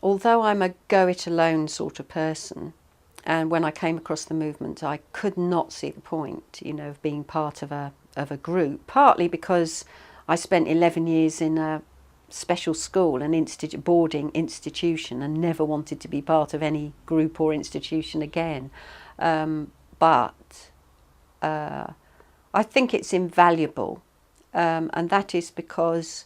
although I'm a go-it-alone sort of person, and when I came across the movement, I could not see the point, of being part of a group. Partly because I spent 11 years in a special school, an boarding institution, and never wanted to be part of any group or institution again. But I think it's invaluable, and that is because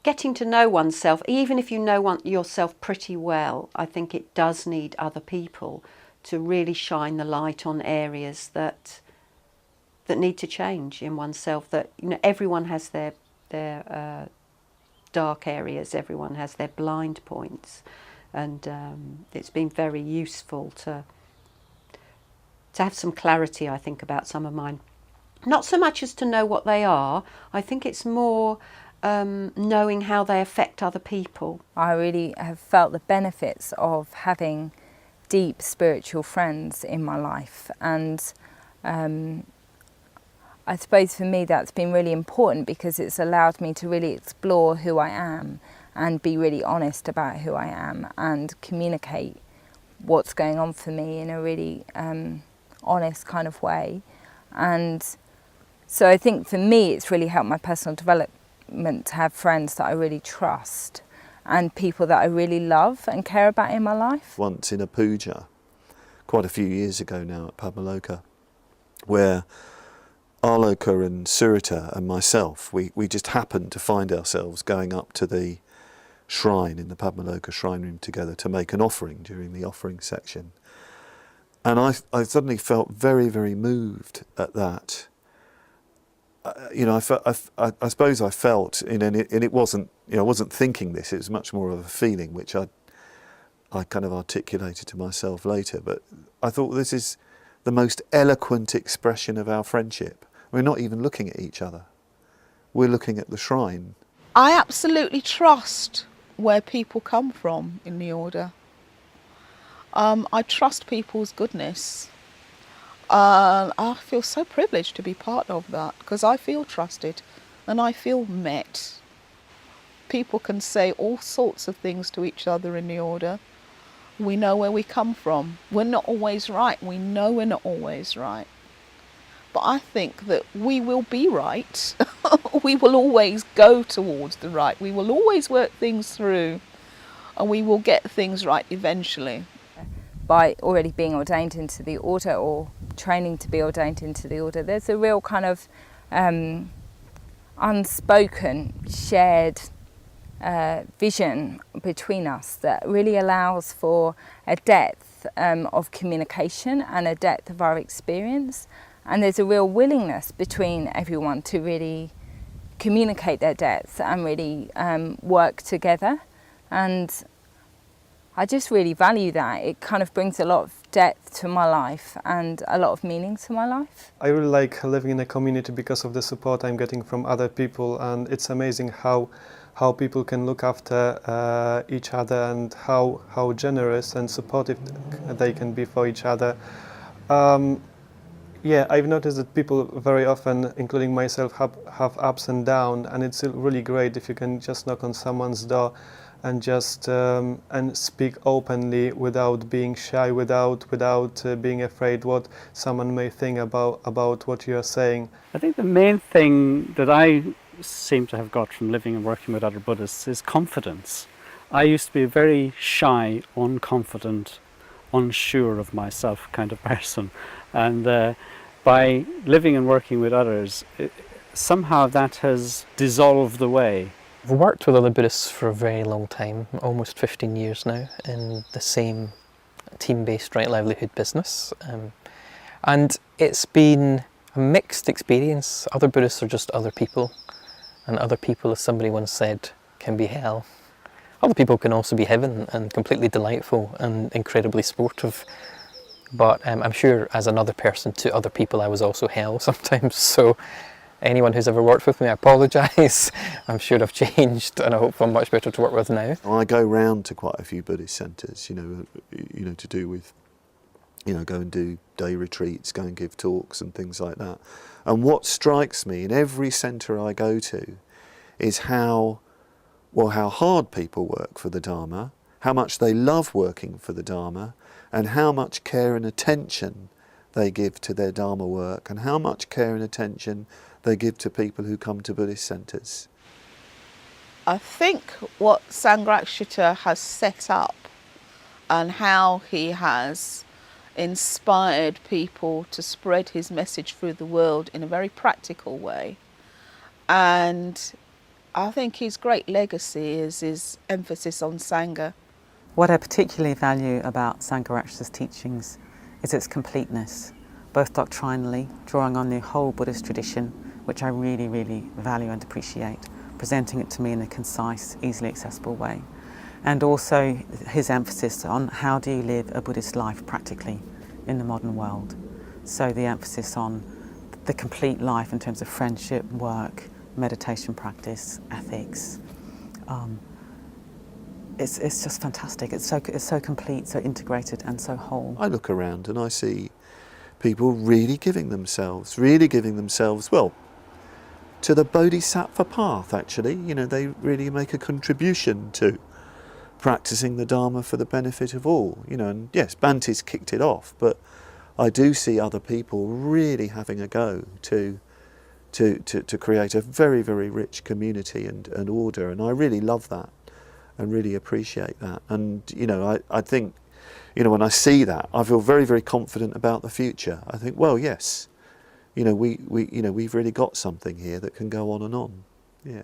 getting to know oneself, even if you know yourself pretty well, I think it does need other people to really shine the light on areas that need to change in oneself. That everyone has their dark areas, everyone has their blind points, and it's been very useful to have some clarity, I think, about some of mine. Not so much as to know what they are. I think it's more knowing how they affect other people. I really have felt the benefits of having deep spiritual friends in my life, and I suppose for me that's been really important because it's allowed me to really explore who I am and be really honest about who I am and communicate what's going on for me in a really honest kind of way. And so I think for me it's really helped my personal development to have friends that I really trust and people that I really love and care about in my life. Once in a puja, quite a few years ago now at Padmaloka, where Aloka and Surita and myself, we just happened to find ourselves going up to the shrine in the Padmaloka shrine room together to make an offering during the offering section. And I suddenly felt very, very moved at that. I suppose I felt, and it wasn't, I wasn't thinking this, it was much more of a feeling which I kind of articulated to myself later, but I thought this is the most eloquent expression of our friendship. We're not even looking at each other. We're looking at the shrine. I absolutely trust where people come from in the order. I trust people's goodness. I feel so privileged to be part of that because I feel trusted and I feel met. People can say all sorts of things to each other in the order. We know where we come from. We're not always right. We know we're not always right. But I think that we will be right. We will always go towards the right. We will always work things through and we will get things right eventually. By already being ordained into the order or training to be ordained into the order, there's a real kind of unspoken, shared vision between us that really allows for a depth of communication and a depth of our experience. And there's a real willingness between everyone to really communicate their depths and really work together. And I just really value that. It kind of brings a lot of depth to my life and a lot of meaning to my life. I really like living in a community because of the support I'm getting from other people, and it's amazing how people can look after each other and how generous and supportive they can be for each other. Yeah, I've noticed that people very often, including myself, have ups and downs, and it's really great if you can just knock on someone's door and just and speak openly without being shy, without being afraid what someone may think about what you are saying. I think the main thing that I seem to have got from living and working with other Buddhists is confidence. I used to be a very shy, unconfident, unsure of myself kind of person, and by living and working with others, somehow that has dissolved away. I've worked with other Buddhists for a very long time, almost 15 years now, in the same team-based right livelihood business. And it's been a mixed experience. Other Buddhists are just other people, and other people, as somebody once said, can be hell. Other people can also be heaven and completely delightful and incredibly supportive. But I'm sure as another person to other people I was also hell sometimes, so anyone who's ever worked with me, I apologise. I'm sure I've changed and I hope I'm much better to work with now. I go round to quite a few Buddhist centres, to do with, go and do day retreats, go and give talks and things like that. And what strikes me in every centre I go to is how well, how hard people work for the Dharma, how much they love working for the Dharma, and how much care and attention they give to their Dharma work, and how much care and attention they give to people who come to Buddhist centres. I think what Sangha has set up and how he has inspired people to spread his message through the world in a very practical way. And I think his great legacy is his emphasis on Sangha. What I particularly value about Sangharakshita's teachings is its completeness, both doctrinally, drawing on the whole Buddhist tradition, which I really, really value and appreciate, presenting it to me in a concise, easily accessible way, and also his emphasis on how do you live a Buddhist life practically in the modern world. So the emphasis on the complete life in terms of friendship, work, meditation practice, ethics. It's just fantastic. It's so complete, so integrated and so whole. I look around and I see people really giving themselves, well, to the Bodhisattva path actually. You know, they really make a contribution to practicing the Dharma for the benefit of all. You know, and yes, Bhante's kicked it off, but I do see other people really having a go to create a very, very rich community and order, and I really love that and really appreciate that. And you know, I think, you know, when I see that, I feel very, very confident about the future. I think, well, yes, you know, we've really got something here that can go on and on. Yeah.